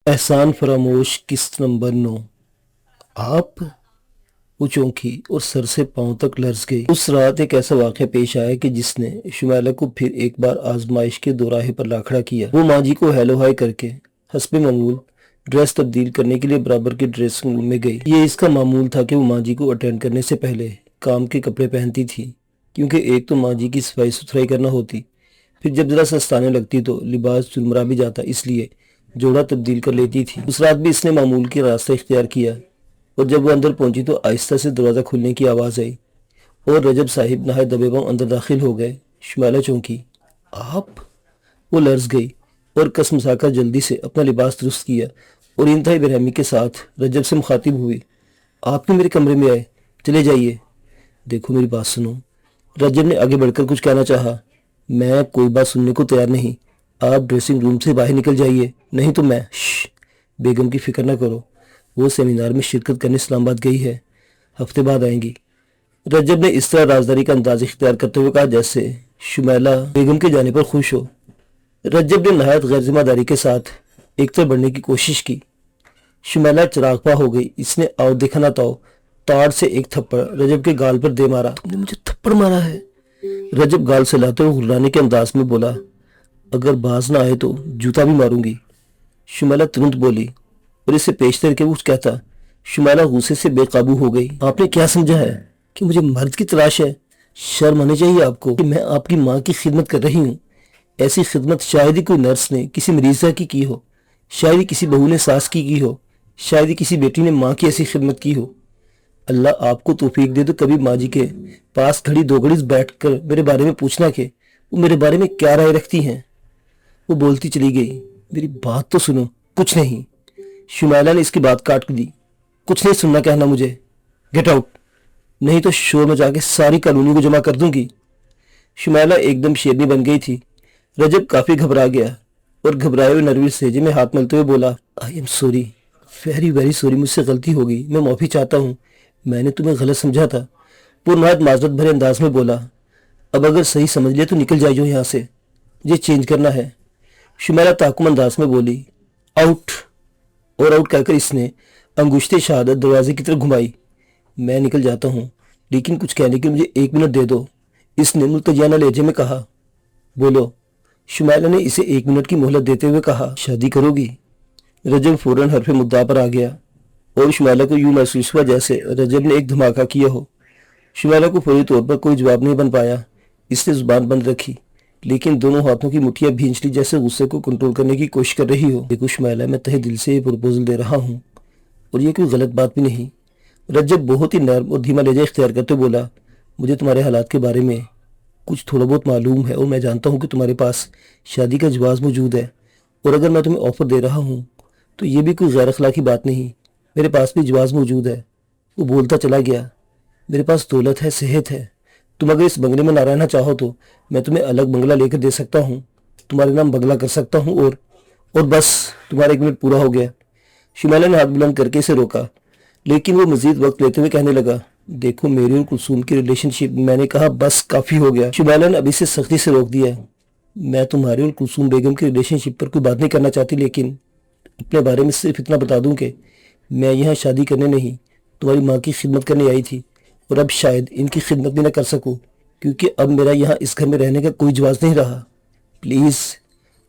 एहसान फरामोश किस्त नंबर 9। आप? वो चौंकी और सर से पांव तक लर्ज गई। उस रात एक ऐसा वाक़या पेश आया कि जिसने शुमाइला को फिर एक बार आजमाइश के दोराहे पर ला खड़ा किया। वो माँ जी को हेलो हाय करके हस्बे मामूल ड्रेस तब्दील करने के लिए बराबर के ड्रेसिंग रूम में गई। ये इसका मामूल था कि वो माँ जी को अटेंड करने से पहले काम के कपड़े पहनती थी, क्योंकि एक तो माँ जी की सफाई सुथराई करना होती, फिर जब जरा सस्ताने लगती तो लिबास चुरमरा भी जाता, इसलिए जोड़ा तब्दील कर लेती थी। उस रात भी इसने मामूल के रास्ता इख्तियार किया और जब वो अंदर पहुंची तो आहिस्ता से दरवाज़ा खुलने की आवाज़ आई और रजब साहिब नहाए दबे पांव अंदर दाखिल हो गए। शुमाइला चौंकी। आप? वो लर्ज गई और कसमसाकर जल्दी से अपना लिबास दुरुस्त किया और इंतहाई बेरहमी के साथ रजब से मुखातिब हुई। आप क्यों मेरे कमरे में आए? चले जाइए। देखो मेरी बात सुनो। रजब ने आगे बढ़कर कुछ कहना चाहा। मैं कोई बात सुनने को तैयार नहीं। आप ड्रेसिंग रूम से बाहर निकल जाइए, नहीं तो मैं। बेगम की फिक्र न करो, वो सेमिनार में शिरकत करने इस्लामाबाद गई है, हफ्ते बाद आएंगी। रजब ने इस तरह राजदारी का अंदाज इख्तियार करते हुए कहा जैसे शुमाइला बेगम के जाने पर खुश हो। रजब ने नहायत गैर जिम्मेदारी के साथ एक तरफ बढ़ने की कोशिश की। शुमाइला चिरागपा हो गई। इसने आओ देखा ना ताओ ताड़ से एक थप्पड़ रजब के गाल पर दे मारा। तुमने मुझे थप्पड़ मारा है? रजब गाल से लाते हुए गुर्राने के अंदाज में बोला। अगर बाज ना आए तो जूता भी मारूंगी। शुमाइला तुरंत बोली और इसे पेशतर के कुछ कहता। शुमाइला गुस्से से बेकाबू हो गई। आपने क्या समझा है कि मुझे मर्द की तलाश है? शर्म आनी चाहिए आपको कि मैं आपकी माँ की खिदमत कर रही हूँ। ऐसी खिदमत शायद ही कोई नर्स ने किसी मरीजा की हो, शायद ही किसी बहू ने सास की हो, शायद ही किसी बेटी ने माँ की ऐसी खिदमत की हो। अल्लाह आपको तौफीक दे तो कभी माँ जी के पास घड़ी दो घड़ी बैठ कर मेरे बारे में पूछना कि वो मेरे बारे में क्या राय रखती हैं। वो बोलती चली गई। मेरी बात तो सुनो। कुछ नहीं। शुमाइला ने इसकी बात काट दी। कुछ नहीं सुनना कहना मुझे। गेट आउट, नहीं तो शोर मचा के सारी कॉलोनी को जमा कर दूंगी। शुमाइला एकदम शेरनी बन गई थी। रजब काफी घबरा गया और घबराए हुए नरवी सेजे में हाथ मलते हुए बोला, I am sorry, very very sorry, मुझसे गलती हो गई, मैं माफी चाहता हूँ, मैंने तुम्हें गलत समझा था। पुरनायत माजरत भरे अंदाज में बोला। अब अगर सही समझ लिया तो निकल जाइयो यहाँ से, ये चेंज करना है। शुमाइला ताकुम अंदाज में बोली, आउट। और आउट कहकर इसने अंगुश्ते शहादत दरवाजे की तरफ घुमाई। मैं निकल जाता हूँ, लेकिन कुछ कहने के मुझे 1 मिनट दे दो, इसने मुल्तजियाना लहजे में कहा। बोलो। शुमाइला ने इसे 1 मिनट की मोहलत देते हुए कहा। शादी करोगी? रजब फौरन हरफे मुद्दा पर आ गया और शुमाइला को यूं महसूस हुआ जैसे रजब ने एक धमाका किया हो। शुमाइला को फौरी तौर पर कोई जवाब नहीं बन पाया। इसने जुबान बंद रखी, लेकिन दोनों हाथों की मुठ्ठियां भींच ली जैसे गुस्से को कंट्रोल करने की कोशिश कर रही हो। देखो शुमाइला, मैं तहे दिल से ये प्रपोजल दे रहा हूँ और ये कोई गलत बात भी नहीं। रजब बहुत ही नर्म और धीमा लहजा इख्तियार करते बोला, मुझे तुम्हारे हालात के बारे में कुछ थोड़ा बहुत मालूम है और मैं जानता हूँ कि तुम्हारे पास शादी का जवाब मौजूद है, और अगर मैं तुम्हें ऑफर दे रहा हूँ तो ये भी कोई गैर अखलाकी बात नहीं। मेरे पास भी जवाब मौजूद है। वो बोलता चला गया। मेरे पास दौलत है, सेहत है। तुम अगर इस बंगले में ना रहना चाहो तो मैं तुम्हें अलग बंगला लेकर दे सकता हूँ, तुम्हारे नाम बंगला कर सकता हूँ। और बस, तुम्हारा 1 मिनट पूरा हो गया। शुमाइला ने हाथ बुलंद करके इसे रोका, लेकिन वो मजीद वक्त लेते हुए कहने लगा, देखो मेरी और कुलसूम की रिलेशनशिप, मैंने कहा बस काफ़ी हो गया। शुमाइला ने अभी से सख्ती से रोक दिया। मैं तुम्हारी और कुलसूम बेगम की रिलेशनशिप पर कोई बात नहीं करना चाहती, लेकिन अपने बारे में सिर्फ इतना बता दूं कि मैं यहाँ शादी करने नहीं, तुम्हारी माँ की खिदमत करने आई थी, और अब शायद इनकी खिदमत भी ना कर सकूं, क्योंकि अब मेरा यहाँ इस घर में रहने का कोई जवाब नहीं रहा। प्लीज़।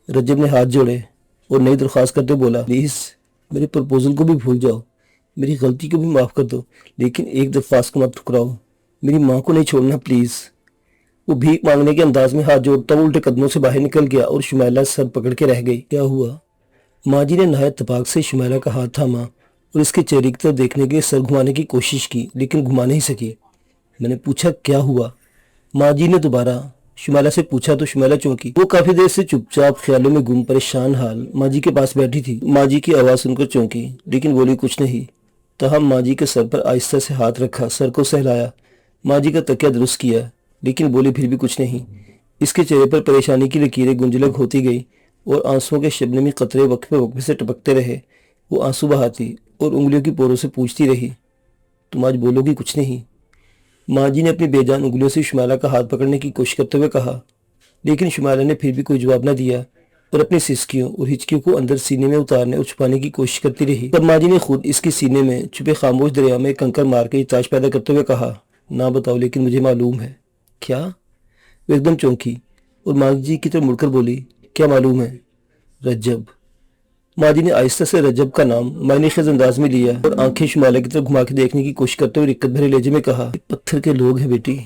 रजब ने हाथ जोड़े और नई दरख्वास्त करते बोला, प्लीज़ मेरे प्रपोजल को भी भूल जाओ, मेरी गलती को भी माफ़ कर दो, लेकिन एक दरख्वास्त को मत ठुकराओ, मेरी माँ को नहीं छोड़ना प्लीज़। वो भीख मांगने के अंदाज में हाथ जोड़ता हुआ उल्टे कदमों से बाहर निकल गया और शुमाइला सर पकड़ के रह गई। क्या हुआ? माँ जी ने नहायत तपाक से शुमाइला का हाथ थामा और इसके चेहरे की तरफ देखने के लिए सर घुमाने की कोशिश की, लेकिन घुमा नहीं सकी। मैंने पूछा क्या हुआ? माँ जी ने दोबारा शुमाइला से पूछा तो शुमाइला चौंकी। वो काफी देर से चुपचाप ख्यालों में गुम परेशान हाल माँ जी के पास बैठी थी। माँ जी की आवाज़ सुनकर चौंकी, लेकिन बोली कुछ नहीं। तहम माँ जी के सर पर आहिस्ता से हाथ रखा, सर को सहलाया, माँ जी का तकिया दुरुस्त किया, लेकिन बोली फिर भी कुछ नहीं। इसके चेहरे पर परेशानी की लकीरें गुंजलक होती गई और आंसुओं के शबनमी कतरे वक्फे वक्फे से टपकते रहे। वो आंसू बहाती और उंगलियों की पोरों से पूछती रही, तुम आज बोलोगी कुछ नहीं? माँ जी ने अपनी बेजान उंगलियों से शुमाइला का हाथ पकड़ने की कोशिश करते हुए कहा, लेकिन शुमाइला ने फिर भी कोई जवाब न दिया। और अपनी सिसकियों और हिचकियों को अंदर सीने में उतारने और छुपाने की कोशिश करती रही। तब माँ जी ने खुद इसके सीने में छुपे खामोश दरिया में कंकर मार के ताश पैदा करते हुए कहा, ना बताओ लेकिन मुझे मालूम है। क्या? वो एकदम चौंकी और माँ जी की तरफ मुड़कर बोली, क्या मालूम है? रज्जब। माँ जी ने आहिस्ता से रज्जब का नाम मायनेखेज अंदाज में लिया और आंखें शुमाला की तरफ घुमा के देखने की कोशिश करते हुए रिक्कत भरे लहजे में कहा, पत्थर के लोग हैं बेटी,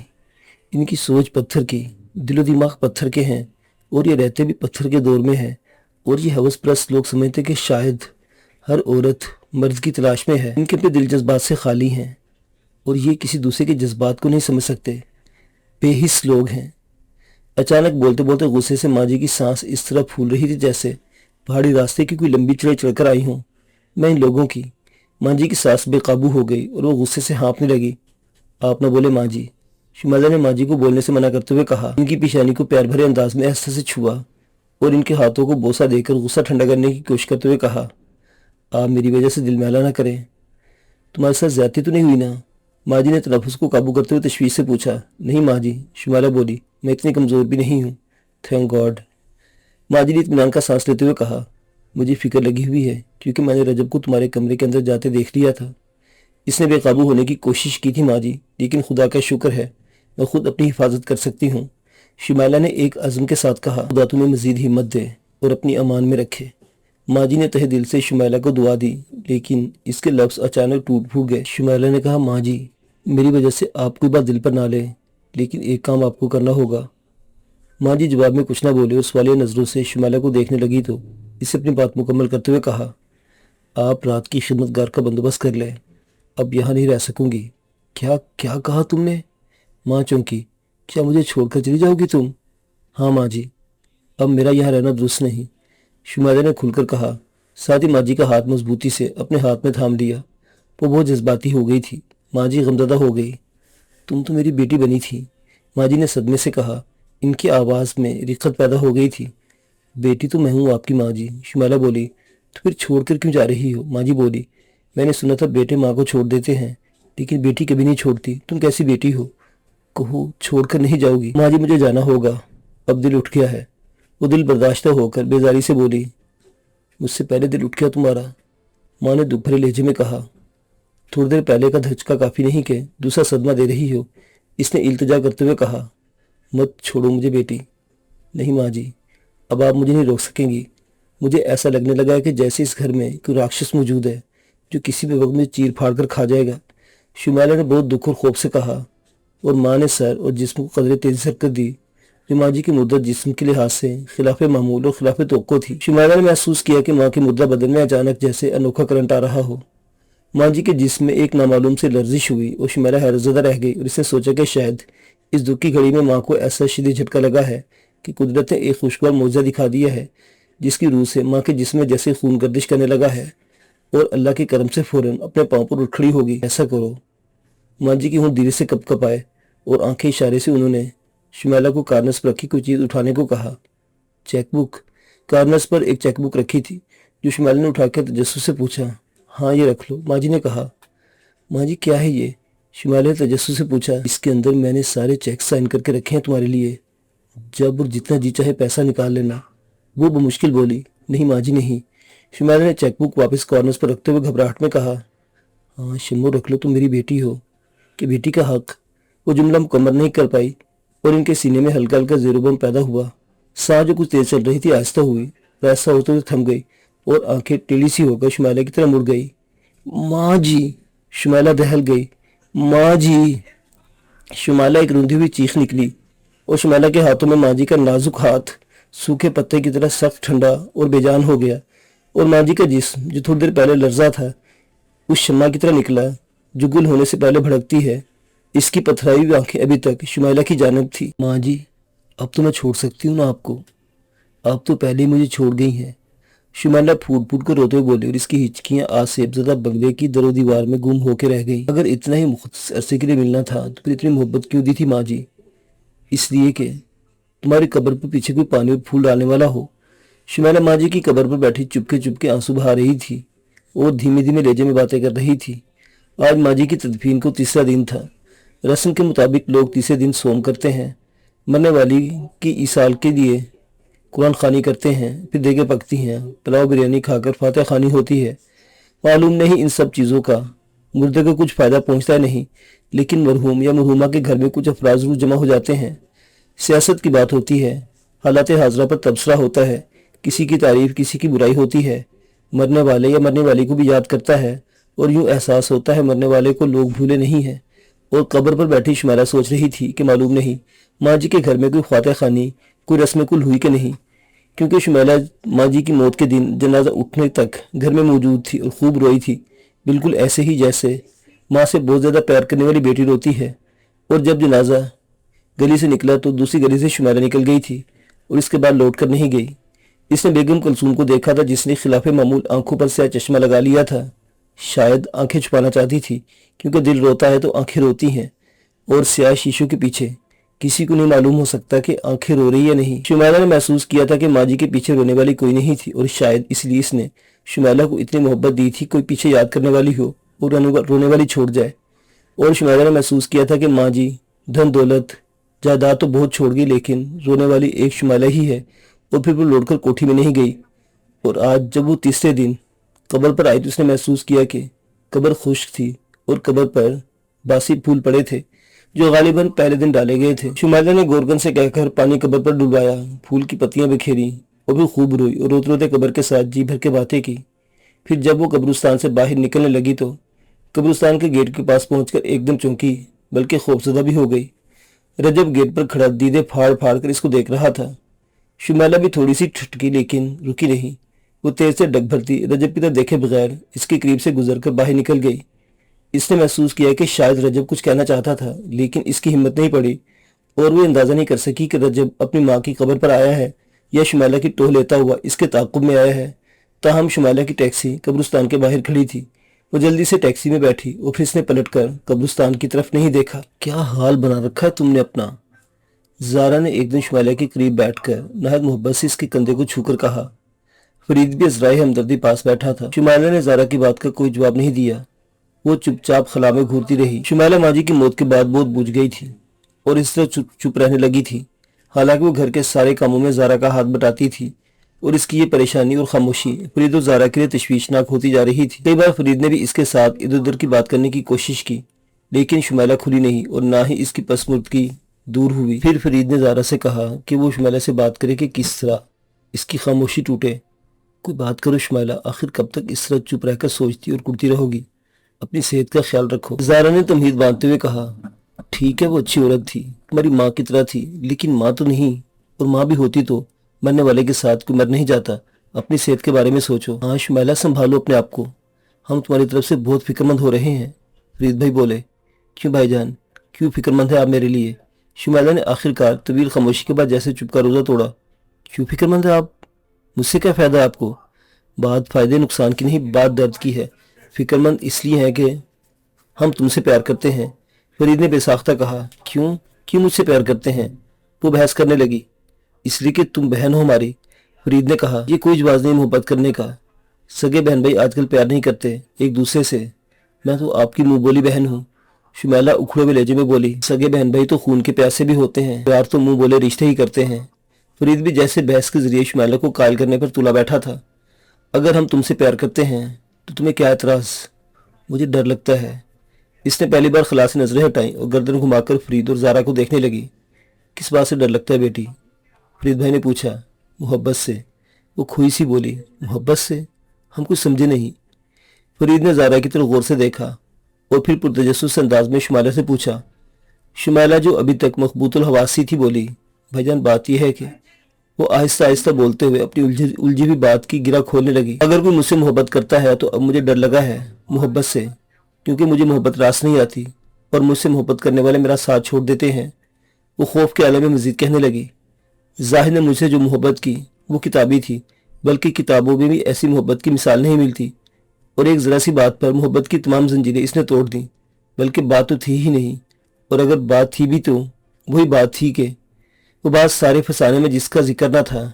इनकी सोच पत्थर की, दिलो दिमाग पत्थर के हैं और ये रहते भी पत्थर के दौर में हैं। और ये हवस परस्त लोग समझते कि शायद हर औरत मर्द की तलाश में है। इनके अपने दिल जज्बात से खाली हैं और ये किसी दूसरे के जज्बात को नहीं समझ सकते। बेहिस लोग हैं। अचानक बोलते बोलते गुस्से से माँ जी की सांस इस तरह फूल रही थी जैसे पहाड़ी रास्ते की कोई लंबी चढ़ाई चढ़कर आई हूँ मैं इन लोगों की। माँ जी की सांस बेकाबू हो गई और वो गुस्से से हाँफने लगी। आप ना बोले माँ जी, शुमाला ने माँ जी को बोलने से मना करते हुए कहा। इनकी पेशानी को प्यार भरे अंदाज में ऐसे से छुआ और इनके हाथों को बोसा देकर गुस्सा ठंडा करने की कोशिश करते हुए कहा, आप मेरी वजह से दिल मैला ना करें। तुम्हारे साथ ज्यादती तो नहीं हुई ना? माँ जी ने तलफ़ुज़ को काबू करते हुए तशवीश से पूछा। नहीं माँ जी, शुमाला बोली, मैं इतनी कमज़ोर भी नहीं हूँ, थैंक गॉड। माँ जी ने इत्मीनान का सांस लेते हुए कहा, मुझे फिक्र लगी हुई है क्योंकि मैंने रजब को तुम्हारे कमरे के अंदर जाते देख लिया था। इसने बेकाबू होने की कोशिश की थी माँ जी, लेकिन खुदा का शुक्र है मैं खुद अपनी हिफाजत कर सकती हूँ। शुमाला ने एक अज़्म के साथ कहा, खुदा तुम्हें मज़ीद हिम्मत दे और अपनी अमान में रखे। माँ जी ने तहे दिल से शुमाला को दुआ दी, लेकिन इसके लफ्ज़ अचानक टूट फूट गए। शुमाला ने कहा, माँ जी, मेरी वजह से आप कोई बात दिल पर ना लें, लेकिन एक काम आपको करना होगा। माँ जी जवाब में कुछ ना बोले और सवालिया नज़रों से शुमाला को देखने लगी तो इसे अपनी बात मुकम्मल करते हुए कहा, आप रात की खिदमतगार का बंदोबस्त कर लें, अब यहाँ नहीं रह सकूंगी। क्या क्या कहा तुमने? माँ चौंकी। क्या मुझे छोड़कर चली जाओगी तुम? हाँ माँ जी, अब मेरा यहाँ रहना दुरुस्त नहीं, शुमाला ने खुलकर कहा। साथ ही माँ जी का हाथ मजबूती से अपने हाथ में थाम लिया। वो बहुत जज्बाती हो गई थी। माँ जी गमज़दा हो गई। तुम तो मेरी बेटी बनी थी, माँ जी ने सदमे से कहा। इनकी आवाज़ में रिक्कत पैदा हो गई थी। बेटी तो मैं हूँ आपकी माँ जी, शुमाला बोली। तो फिर छोड़कर क्यों जा रही हो? माँ जी बोली, मैंने सुना था बेटे माँ को छोड़ देते हैं, लेकिन बेटी कभी नहीं छोड़ती। तुम कैसी बेटी हो? कहो छोड़कर नहीं जाओगी? माँ जी, मुझे जाना होगा, अब दिल उठ गया है। वो दिल बर्दाश्त होकर बेजारी से बोली, मुझसे पहले दिल उठ गया तुम्हारा? माँ ने दुख भरे लहजे में कहा। थोड़ी देर पहले का धचका काफ़ी नहीं कि दूसरा सदमा दे रही हो, इसने इल्तिजा करते हुए कहा। मत छोड़ो मुझे बेटी। नहीं माँ जी, अब आप मुझे नहीं रोक सकेंगी। मुझे ऐसा लगने लगा है कि जैसे इस घर में कोई राक्षस मौजूद है जो किसी भी वक्त में चीर फाड़ कर खा जाएगा। शुमाला ने बहुत दुख और खौफ से कहा और माँ ने सर और जिस्म को कदरे तेजी से हरकत दी जो माँ जी की मुद्दत जिस्म के लिहाज से खिलाफ मामूल और खिलाफ तवक्को थी। शुमाला ने महसूस किया कि माँ की मुद्दा बदन में अचानक जैसे अनोखा करंट आ रहा हो। माँ जी के जिस्म में एक नामालूम से लर्जिश हुई और शुमाला हैरतज़दा रह गई और इसने सोचा कि शायद इस दुख की घड़ी में माँ को ऐसा शदीद झटका लगा है कि कुदरत ने एक खुशगवार मौजज़ा दिखा दिया है जिसकी रूह से माँ के जिस्म में जैसे खून गर्दिश करने लगा है और अल्लाह के करम से फौरन अपने पाँव पर उठ खड़ी होगी। ऐसा करो। माँ जी की होंठ धीरे से कप आए और आंखें इशारे से उन्होंने शुमाला को कार्नस पर रखी कोई चीज़ उठाने को कहा। चेकबुक। कार्नस पर एक चेकबुक रखी थी जो शुमाला ने उठाकर तजस्सुस से पूछा। हाँ ये रख लो, माँ जी ने कहा। माँ जी क्या है ये? शुमाला ने तजस्सुस से पूछा। इसके अंदर मैंने सारे चेक साइन करके रखे हैं तुम्हारे लिए, जब और जितना जी चाहे पैसा निकाल लेना। वो बमुश्किल बोली। नहीं माँ जी नहीं। शुमाला ने चेकबुक वापस कॉर्नर्स पर रखते हुए घबराहट में कहा। हाँ शम्मो रख लो, तुम मेरी बेटी हो कि बेटी का हक। वो जुमला मुकम्मल नहीं कर पाई और इनके सीने में हल्का हल्का ज़ेरोबम पैदा हुआ। सांस जो कुछ तेज चल रही थी आहिस्ता हुई, ऐसा होते हुए थम गई और आंखें टेढ़ी सी होकर शुमाला की तरफ मुड़ गई। माँ जी। शुमाला दहल गई। माँ जी। शुमाला एक रूंधी हुई चीख निकली और शुमाला के हाथों में माँ जी का नाजुक हाथ सूखे पत्ते की तरह सख्त ठंडा और बेजान हो गया और माँ जी का जिस्म जो थोड़ी देर पहले लर्जा था उस शम्मा की तरह निकला जो गुल होने से पहले भड़कती है। इसकी पथराई हुई आंखें अभी तक शुमाला की जानिब थी। माँ जी, अब तो मैं छोड़ सकती हूँ ना आपको? आप तो पहले ही मुझे छोड़ गई हैं। शुमाला फूट फूट कर रोते हुए बोली और इसकी हिचकियाँ आज सेबज़दा बंगले की दरो दीवार में गुम होकर रह गई। अगर इतना ही मुख्तसर अरसे के लिए मिलना था तो फिर इतनी मोहब्बत क्यों दी थी माँ जी? इसलिए कि तुम्हारी कब्र पर पीछे कोई पानी और फूल डालने वाला हो। शुमाला माँ जी की कब्र पर बैठी चुपके चुपके आंसू बहा रही थी और धीमे धीमे लहजे में बातें कर रही थी। आज माँ जी की तदफीन को तीसरा दिन था। रस्म के मुताबिक लोग तीसरे दिन सोम करते हैं। मरने वाली की ईसाल के लिए قرآن خوانی کرتے ہیں، پھر دیگیں پکتی ہیں، پلاؤ بریانی کھا کر فاتح خوانی ہوتی ہے۔ معلوم نہیں ان سب چیزوں کا مردے کو کچھ فائدہ پہنچتا نہیں، لیکن مرحوم یا مرحومہ کے گھر میں کچھ افراد ضرور جمع ہو جاتے ہیں۔ سیاست کی بات ہوتی ہے، حالات حاضرہ پر تبصرہ ہوتا ہے، کسی کی تعریف کسی کی برائی ہوتی ہے، مرنے والے یا مرنے والی کو بھی یاد کرتا ہے، اور یوں احساس ہوتا ہے مرنے والے کو لوگ بھولے نہیں ہیں۔ اور قبر پر بیٹھی شمیلہ سوچ رہی تھی کہ معلوم نہیں ماں جی کے گھر میں کوئی فاتح خوانی، کوئی رسم کل ہوئی کہ نہیں، کیونکہ شمیلہ ماں جی کی موت کے دن جنازہ اٹھنے تک گھر میں موجود تھی اور خوب روئی تھی، بالکل ایسے ہی جیسے ماں سے بہت زیادہ پیار کرنے والی بیٹی روتی ہے۔ اور جب جنازہ گلی سے نکلا تو دوسری گلی سے شمیلہ نکل گئی تھی اور اس کے بعد لوٹ کر نہیں گئی۔ اس نے بیگم کلثوم کو دیکھا تھا جس نے خلاف معمول آنکھوں پر سیاہ چشمہ لگا لیا تھا، شاید آنکھیں چھپانا چاہتی تھی، کیونکہ دل روتا ہے تو آنکھیں روتی ہیں، اور سیاہ شیشوں کے پیچھے کسی کو نہیں معلوم ہو سکتا کہ آنکھیں رو رہی یا نہیں۔ شمیلہ نے محسوس کیا تھا کہ ماں جی کے پیچھے رونے والی کوئی نہیں تھی، اور شاید اس لیے اس نے شمیلہ کو اتنی محبت دی تھی کوئی پیچھے یاد کرنے والی ہو اور رونے والی چھوڑ جائے۔ اور شمیلہ نے محسوس کیا تھا کہ ماں جی دھن دولت جائیداد تو بہت چھوڑ گئی، لیکن رونے والی ایک شمیلہ ہی ہے، اور پھر وہ لوٹ کر کوٹھی میں نہیں گئی۔ اور آج جب وہ تیسرے دن قبر پر آئی تو اس نے محسوس کیا کہ قبر خشک تھی اور قبر پر باسی پھول پڑے تھے جو غالباً پہلے دن ڈالے گئے تھے۔ شمیلہ نے گورگن سے کہہ کر پانی قبر پر ڈلوایا، پھول کی پتیاں بکھیری اور پھر خوب روئی اور روتے روتے قبر کے ساتھ جی بھر کے باتیں کی۔ پھر جب وہ قبرستان سے باہر نکلنے لگی تو قبرستان کے گیٹ کے پاس پہنچ کر ایک دم چونکی، بلکہ خوفزدہ بھی ہو گئی۔ رجب گیٹ پر کھڑا دیدے پھاڑ پھاڑ کر اس کو دیکھ رہا تھا۔ شمیلہ بھی تھوڑی سی ٹھٹکی لیکن رکی نہیں، وہ تیز سے ڈگ بھرتی رجب کی طرف دیکھے بغیر اس کے قریب سے گزر کر باہر نکل گئی۔ اس نے محسوس کیا کہ شاید رجب کچھ کہنا چاہتا تھا، لیکن اس کی ہمت نہیں پڑی اور وہ اندازہ نہیں کر سکی کہ رجب اپنی ماں کی قبر پر آیا ہے یا شمیلہ کی ٹوہ لیتا ہوا اس کے تعاقب میں آیا ہے۔ تاہم شمیلہ کی ٹیکسی قبرستان کے باہر کھڑی تھی، وہ جلدی سے ٹیکسی میں بیٹھی اور پھر اس نے پلٹ کر قبرستان کی طرف نہیں دیکھا۔ کیا حال بنا رکھا ہے تم نے اپنا؟ زارا نے ایک دن شمیلہ کے قریب بیٹھ کر نہایت محبت سے اس کے کندھے کو چھو کر کہا۔ فرید بھی عذرائے ہمدردی پاس بیٹھا تھا۔ شمیلہ نے زارا کی بات کا کوئی جواب نہیں دیا، وہ چپ چاپ خلا میں گھورتی رہی۔ شمیلہ ماں جی کی موت کے بعد بہت بوجھ گئی تھی اور اس طرح چپ رہنے لگی تھی، حالانکہ وہ گھر کے سارے کاموں میں زارا کا ہاتھ بٹاتی تھی، اور اس کی یہ پریشانی اور خاموشی فرید اور زارا کے لیے تشویشناک ہوتی جا رہی تھی۔ کئی بار فرید نے بھی اس کے ساتھ ادھر ادھر کی بات کرنے کی کوشش کی، لیکن شمیلہ کھلی نہیں اور نہ ہی اس کی پسمردگی دور ہوئی۔ پھر فرید نے زارا سے کہا کہ وہ شمیلہ سے بات کرے کہ کس طرح اس کی خاموشی ٹوٹے۔ کوئی بات کرو شمیلہ، آخر کب تک اس طرح چپ رہ کر سوچتی اور کرتی رہو گی؟ اپنی صحت کا خیال رکھو۔ زارا نے تمہید باندھتے ہوئے کہا، ٹھیک ہے وہ اچھی عورت تھی، ہماری ماں کی طرح تھی، لیکن ماں تو نہیں، اور ماں بھی ہوتی تو مرنے والے کے ساتھ کوئی مر نہیں جاتا۔ اپنی صحت کے بارے میں سوچو۔ ہاں شمیلہ، سنبھالو اپنے آپ کو، ہم تمہاری طرف سے بہت فکر مند ہو رہے ہیں۔ فرید بھائی بولے۔ کیوں بھائی جان، کیوں فکر مند ہے آپ میرے لیے؟ شمیلہ نے آخرکار طویل خاموشی کے بعد جیسے چپ کا روزہ توڑا۔ کیوں فکر مند ہے آپ؟ مجھ سے کیا فائدہ ہے آپ کو؟ بات فائدے نقصان کی نہیں، بات درد کی ہے۔ فکر مند اس لیے ہے کہ ہم تم سے پیار کرتے ہیں۔ فرید نے بے ساختہ کہا۔ کیوں مجھ سے پیار کرتے ہیں؟ وہ بحث کرنے لگی۔ اس لیے کہ تم بہن ہو ہماری، فرید نے کہا۔ یہ کوئی جواز نہیں محبت کرنے کا، سگے بہن بھائی آج کل پیار نہیں کرتے ایک دوسرے سے، میں تو آپ کی منہ بولی بہن ہوں۔ شمیلہ اکھڑے ہوئے لہجے میں بولی، سگے بہن بھائی تو خون کے پیاسے بھی ہوتے ہیں، پیار تو منہ بولے رشتے ہی کرتے ہیں۔ فرید بھی جیسے بحث کے ذریعے شمیلہ کو قائل کرنے پر تلا بیٹھا تھا۔ اگر ہم تم سے پیار کرتے ہیں تو تمہیں کیا اعتراض؟ مجھے ڈر لگتا ہے۔ اس نے پہلی بار خلا سے نظریں ہٹائیں اور گردن گھما کر فرید اور زارا کو دیکھنے لگی۔ کس بات سے ڈر لگتا ہے بیٹی؟ فرید بھائی نے پوچھا۔ محبت سے، وہ کھوئی سی بولی۔ محبت سے؟ ہم کچھ سمجھے نہیں۔ فرید نے زارا کی طرف غور سے دیکھا اور پھر پرتجسس انداز میں شمیلہ سے پوچھا۔ شمیلہ جو ابھی تک مخبوط الحواسی تھی بولی، بھائی جان بات یہ ہے کہ، وہ آہستہ آہستہ بولتے ہوئے اپنی الجھی ہوئی بات کی گرہ کھولنے لگی۔ اگر کوئی مجھ سے محبت کرتا ہے تو اب مجھے ڈر لگا ہے محبت سے، کیونکہ مجھے محبت راس نہیں آتی اور مجھ سے محبت کرنے والے میرا ساتھ چھوڑ دیتے ہیں۔ وہ خوف کے عالم میں مزید کہنے لگی۔ زاہد نے مجھ سے جو محبت کی وہ کتابی تھی، بلکہ کتابوں میں بھی ایسی محبت کی مثال نہیں ملتی، اور ایک ذرا سی بات پر محبت کی تمام زنجیریں اس نے توڑ دیں، بلکہ بات تو تھی ہی نہیں، اور اگر بات تھی بھی تو وہی بات تھی کہ وہ بات سارے فسانے میں جس کا ذکر نہ تھا،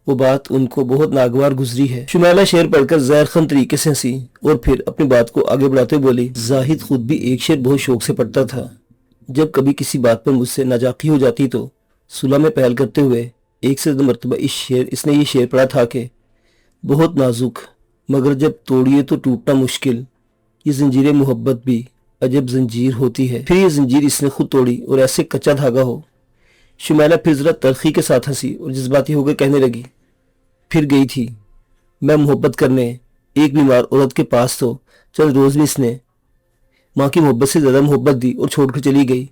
وہ بات ان کو بہت ناگوار گزری ہے۔ شمیلہ شعر پڑھ کر زہر خند طریقے سے ہنسی اور پھر اپنی بات کو آگے بڑھاتے بولی، زاہد خود بھی ایک شعر بہت شوق سے پڑھتا تھا۔ جب کبھی کسی بات پر مجھ سے ناجاقی ہو جاتی تو صلح میں پہل کرتے ہوئے एक से दो मरतबा इसने ये शेर पढ़ा था कि बहुत नाजुक मगर जब तोड़िए तो टूटना मुश्किल, ये जंजीर मोहब्बत भी अजब जंजीर होती है। फिर ये जंजीर इसने खुद तोड़ी और ऐसे कच्चा धागा हो। शुमैला फिर जरा तलखी के साथ हंसी और जज्बाती होकर कहने लगी, फिर गई थी मैं मोहब्बत करने एक बीमार औरत के पास, तो चंद रोज में इसने माँ की मोहब्बत से ज़्यादा मोहब्बत दी और छोड़कर चली गई।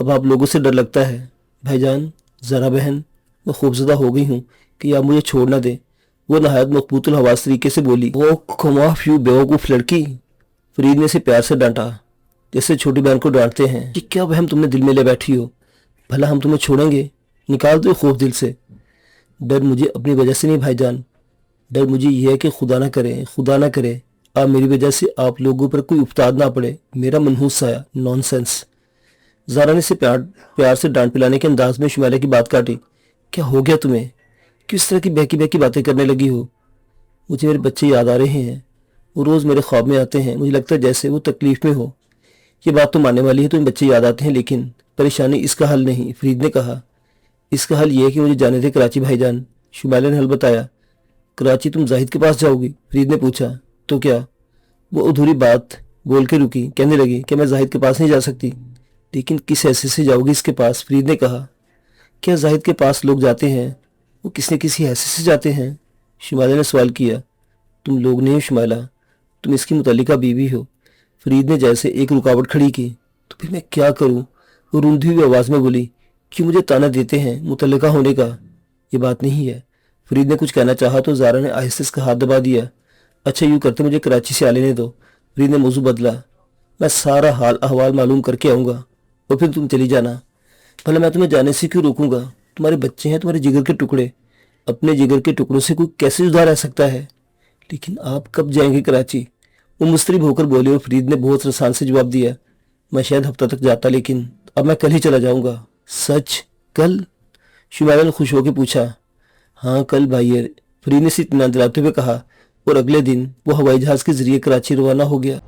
अब आप लोगों से डर लगता है भाईजान, ज़रा बहन, मैं खूबज़दा हो गई हूँ कि आप मुझे छोड़ ना दें। वो नहायत मकबूतुल हवास तरीके से बोली। वो कमाफ यू बेवकूफ़ लड़की, फरीद ने इसे प्यार से डांटा जैसे छोटी बहन को डांटते हैं। कि क्या वहम तुमने दिल में ले बैठी हो, भला हम तुम्हें छोड़ेंगे, निकाल दो खौफ दिल से। डर मुझे अपनी वजह से नहीं भाईजान, डर मुझे यह है कि खुदा ना करे आप मेरी वजह से आप लोगों पर कोई उफ्ताद ना पड़े, मेरा मनहूस साया। नॉनसेंस। ज़ारा ने इसे प्यार से डांट पिलाने के अंदाज में शुमैला की बात काटी। क्या हो गया तुम्हें, किस तरह की बहकी बहकी बातें करने लगी हो? मुझे मेरे बच्चे याद आ रहे हैं, वो रोज़ मेरे ख्वाब में आते हैं, मुझे लगता है जैसे वो तकलीफ़ में हो। ये बात तो मानने वाली है, तुम्हें बच्चे याद आते हैं, लेकिन परेशानी इसका हल नहीं। फरीद ने कहा, इसका हल ये है कि मुझे जाने थे कराची भाईजान। शुमैला ने हल बताया। कराची तुम जाहिद के पास जाओगी? फरीद ने पूछा। तो क्या? वो अधूरी बात बोल के रुकी, कहने लगी कि मैं जाहिद के पास नहीं जा सकती। लेकिन किस हैसियत से जाओगी इसके पास? फरीद ने कहा। क्या जाहिद के पास लोग जाते हैं? वो किसी न किसी हैसियत से जाते हैं। शुमैला ने सवाल किया। तुम लोग नहीं हो शुमैला, तुम इसकी मुतल्लिका बीवी हो। फरीद ने जैसे एक रुकावट खड़ी की। तो फिर मैं क्या करूं? वो रूंधी हुई आवाज़ में बोली। क्यों मुझे ताना देते हैं मुतल्लिका होने का? ये बात नहीं है। फरीद ने कुछ कहना चाहा तो ज़ारा ने आहिस्ते इसका हाथ दबा दिया। अच्छा यूँ करते मुझे कराची से आ लेने दो। फरीद ने मौजू बदला। मैं सारा हाल अहवाल मालूम करके आऊँगा और फिर तुम चली जाना। भला मैं तुम्हें जाने से क्यों रोकूंगा? तुम्हारे बच्चे हैं, तुम्हारे जिगर के टुकड़े। अपने जिगर के टुकड़ों से कोई कैसे जुदा रह सकता है? लेकिन आप कब जाएंगे कराची? वो मुस्तरिब होकर बोले और फरीद ने बहुत रसान से जवाब दिया। मैं शायद हफ्ता तक जाता, लेकिन अब मैं कल ही चला जाऊंगा। सच? कल? शुमैला ने खुश होकर पूछा। हाँ कल भाई, फरीद ने इसे इत्मीनान दिलाते हुए कहा और अगले दिन वो हवाई जहाज़ के जरिए कराची रवाना हो गया।